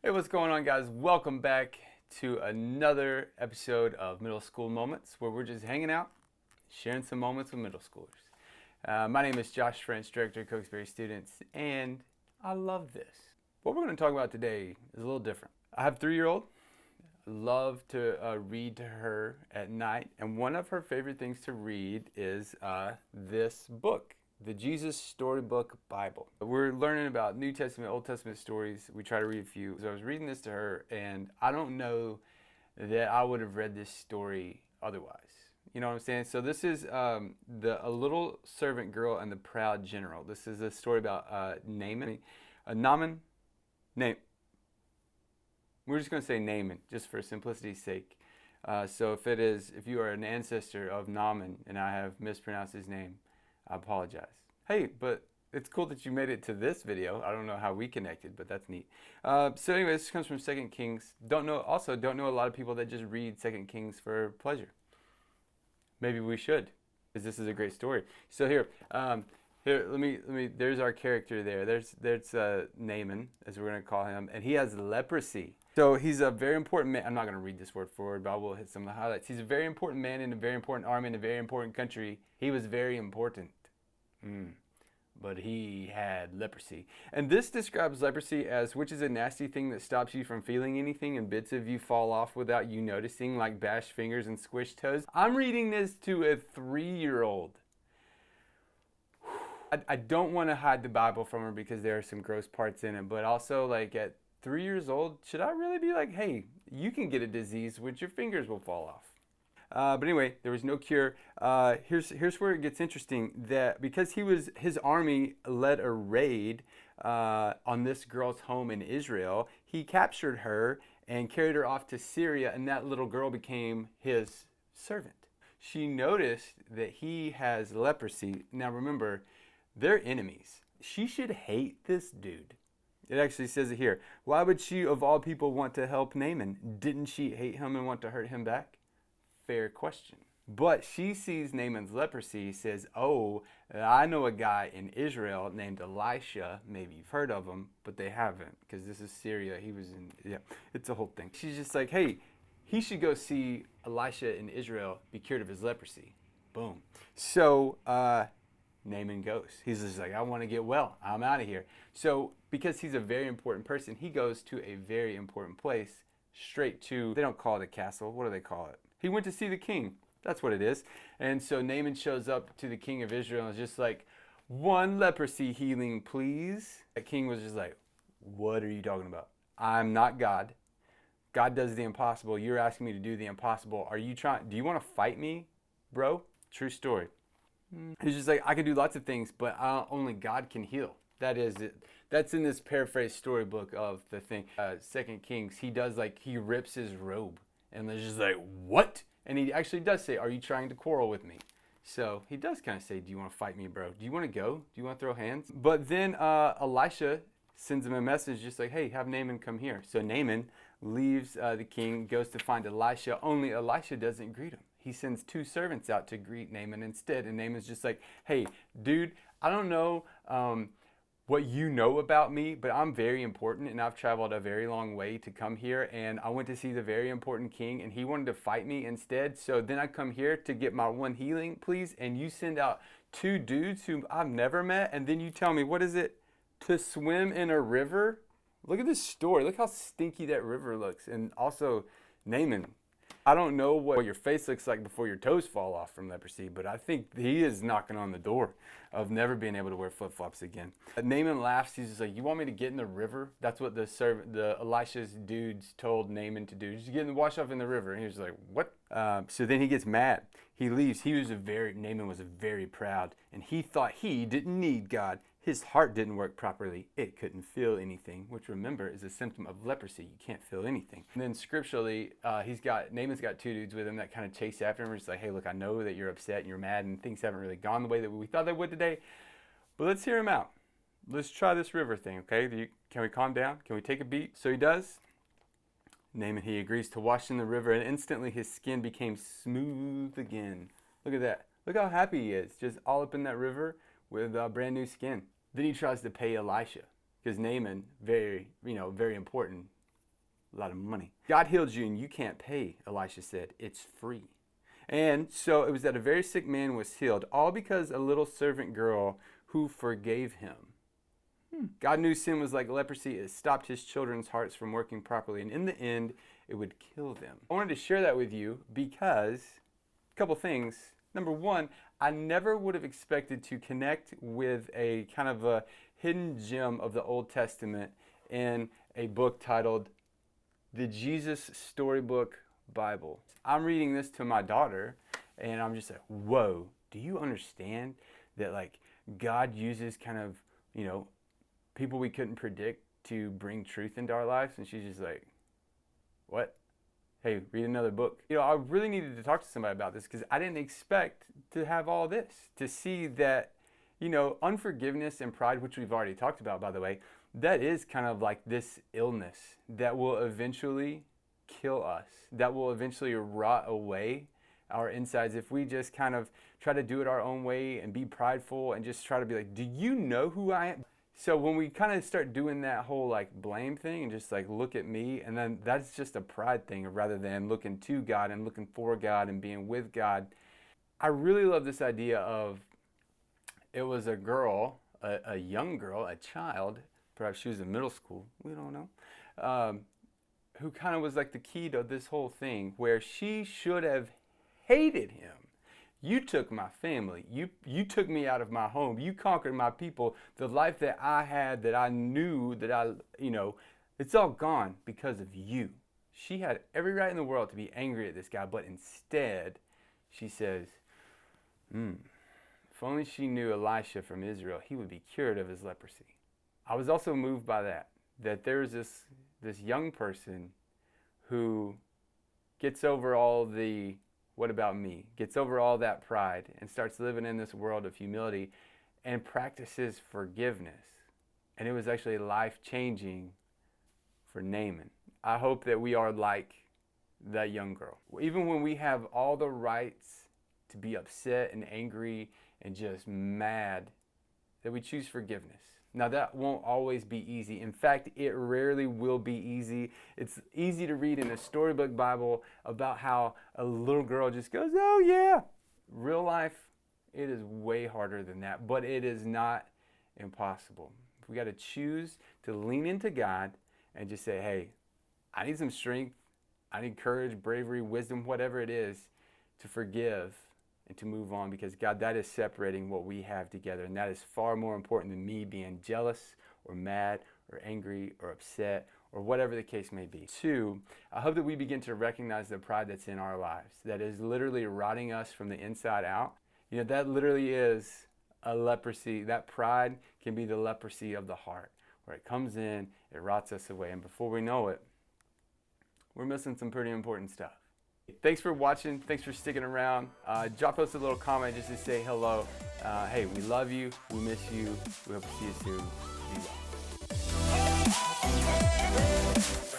Hey, what's going on, guys? Welcome back to another episode of Middle School Moments, where we're just hanging out, sharing some moments with middle schoolers. My name is Josh French, Director of Cokesbury Students, and I love this. What we're going to talk about today is a little different. I have a 3-year-old. Love to read to her at night, and one of her favorite things to read is this book, the Jesus Storybook Bible. We're learning about New Testament, Old Testament stories. We try to read a few. So I was reading this to her, and I don't know that I would have read this story otherwise. You know what I'm saying? So this is a little servant girl and the proud general. This is a story about Naaman. Naaman. We're just going to say Naaman, just for simplicity's sake. So if you are an ancestor of Naaman and I have mispronounced his name, I apologize. Hey, but it's cool that you made it to this video. I don't know how we connected, but that's neat. So anyway, this comes from 2 Kings. Don't know a lot of people that just read 2 Kings for pleasure. Maybe we should, because this is a great story. So here, let me. There's our character there. There's Naaman, as we're going to call him, and he has leprosy. So he's a very important man. I'm not going to read this word for word, but I will hit some of the highlights. He's a very important man in a very important army in a very important country. He was very important. But he had leprosy. And this describes leprosy as, which is a nasty thing that stops you from feeling anything and bits of you fall off without you noticing, like bashed fingers and squished toes. I'm reading this to a 3-year-old. I don't want to hide the Bible from her because there are some gross parts in it, but also, like, at 3 years old, should I really be like, hey, you can get a disease which your fingers will fall off? But anyway, there was no cure. Here's where it gets interesting. That because his army led a raid on this girl's home in Israel, he captured her and carried her off to Syria, and that little girl became his servant. She noticed that he has leprosy. Now remember, they're enemies. She should hate this dude. It actually says it here. Why would she, of all people, want to help Naaman? Didn't she hate him and want to hurt him back? Fair question. But she sees Naaman's leprosy, says, oh, I know a guy in Israel named Elisha. Maybe you've heard of him, but they haven't, because this is Syria. It's a whole thing. She's just like, hey, he should go see Elisha in Israel, be cured of his leprosy. Boom. So Naaman goes. He's just like, I want to get well. I'm out of here. So because he's a very important person, he goes to a very important place, straight to, they don't call it a castle. What do they call it? He went to see the king. That's what it is. And so Naaman shows up to the king of Israel and is just like, one leprosy healing, please. The king was just like, what are you talking about? I'm not God. God does the impossible. You're asking me to do the impossible. Do you want to fight me, bro? True story. He's just like, I can do lots of things, but only God can heal. That is it. That's in this paraphrased storybook of the thing. 2 Kings, he rips his robe. And they're just like, what? And he actually does say, are you trying to quarrel with me? So he does kind of say, do you want to fight me, bro? Do you want to go? Do you want to throw hands? But then Elisha sends him a message just like, hey, have Naaman come here. So Naaman leaves the king, goes to find Elisha, only Elisha doesn't greet him. He sends 2 servants out to greet Naaman instead. And Naaman's just like, hey, dude, I don't know what you know about me, but I'm very important, and I've traveled a very long way to come here, and I went to see the very important king, and he wanted to fight me instead. So then I come here to get my one healing, please, and you send out 2 dudes whom I've never met, and then you tell me, what is it, to swim in a river? Look at this story. Look how stinky that river looks. And also, Naaman, I don't know what your face looks like before your toes fall off from leprosy, but I think he is knocking on the door of never being able to wear flip-flops again. Naaman laughs. He's just like, you want me to get in the river? That's what the Elisha's dudes told Naaman to do. Just get in the wash off in the river. And he was like, what? So then he gets mad. He leaves. Naaman was very proud, and he thought he didn't need God. His heart didn't work properly. It couldn't feel anything, which, remember, is a symptom of leprosy. You can't feel anything. And then scripturally, Naaman's got 2 dudes with him that kind of chase after him. Just like, hey, look, I know that you're upset and you're mad and things haven't really gone the way that we thought they would today, but let's hear him out. Let's try this river thing, okay? Can we calm down? Can we take a beat? So he does. Naaman, he agrees to wash in the river, and instantly his skin became smooth again. Look at that. Look how happy he is, just all up in that river with brand new skin. Then he tries to pay Elisha, because Naaman, very important, a lot of money. God healed you and you can't pay, Elisha said. It's free. And so it was that a very sick man was healed, all because a little servant girl who forgave him. God knew sin was like leprosy. It stopped his children's hearts from working properly. And in the end, it would kill them. I wanted to share that with you because a couple things. Number one, I never would have expected to connect with a kind of a hidden gem of the Old Testament in a book titled The Jesus Storybook Bible. I'm reading this to my daughter and I'm just like, whoa, do you understand that like God uses kind of, people we couldn't predict to bring truth into our lives? And she's just like, what? Hey, read another book. I really needed to talk to somebody about this because I didn't expect to have all this, to see that, unforgiveness and pride, which we've already talked about, by the way, that is kind of like this illness that will eventually kill us, that will eventually rot away our insides if we just kind of try to do it our own way and be prideful and just try to be like, do you know who I am? So when we kind of start doing that whole like blame thing and just like look at me, and then that's just a pride thing rather than looking to God and looking for God and being with God. I really love this idea of, it was a girl, a young girl, a child, perhaps she was in middle school, we don't know, who kind of was like the key to this whole thing, where she should have hated him. You took my family. You took me out of my home. You conquered my people. The life that I had, that I knew, that it's all gone because of you. She had every right in the world to be angry at this guy, but instead, she says, if only she knew Elisha from Israel, he would be cured of his leprosy. I was also moved by that there's this young person who gets over all the what about me, gets over all that pride and starts living in this world of humility and practices forgiveness. And it was actually life-changing for Naaman. I hope that we are like that young girl. Even when we have all the rights to be upset and angry and just mad, that we choose forgiveness. Now that won't always be easy. In fact, it rarely will be easy. It's easy to read in a storybook Bible about how a little girl just goes, oh yeah. Real life, it is way harder than that, but it is not impossible. We got to choose to lean into God and just say, hey, I need some strength. I need courage, bravery, wisdom, whatever it is, to forgive and to move on, because God, that is separating what we have together, and that is far more important than me being jealous or mad or angry or upset or whatever the case may be. 2, I hope that we begin to recognize the pride that's in our lives that is literally rotting us from the inside out. That literally is a leprosy. That pride can be the leprosy of the heart, where it comes in, it rots us away, and before we know it, we're missing some pretty important stuff. Thanks for watching. Thanks for sticking around. Drop us a little comment just to say hello. Hey, we love you. We miss you. We hope to see you soon. Be well.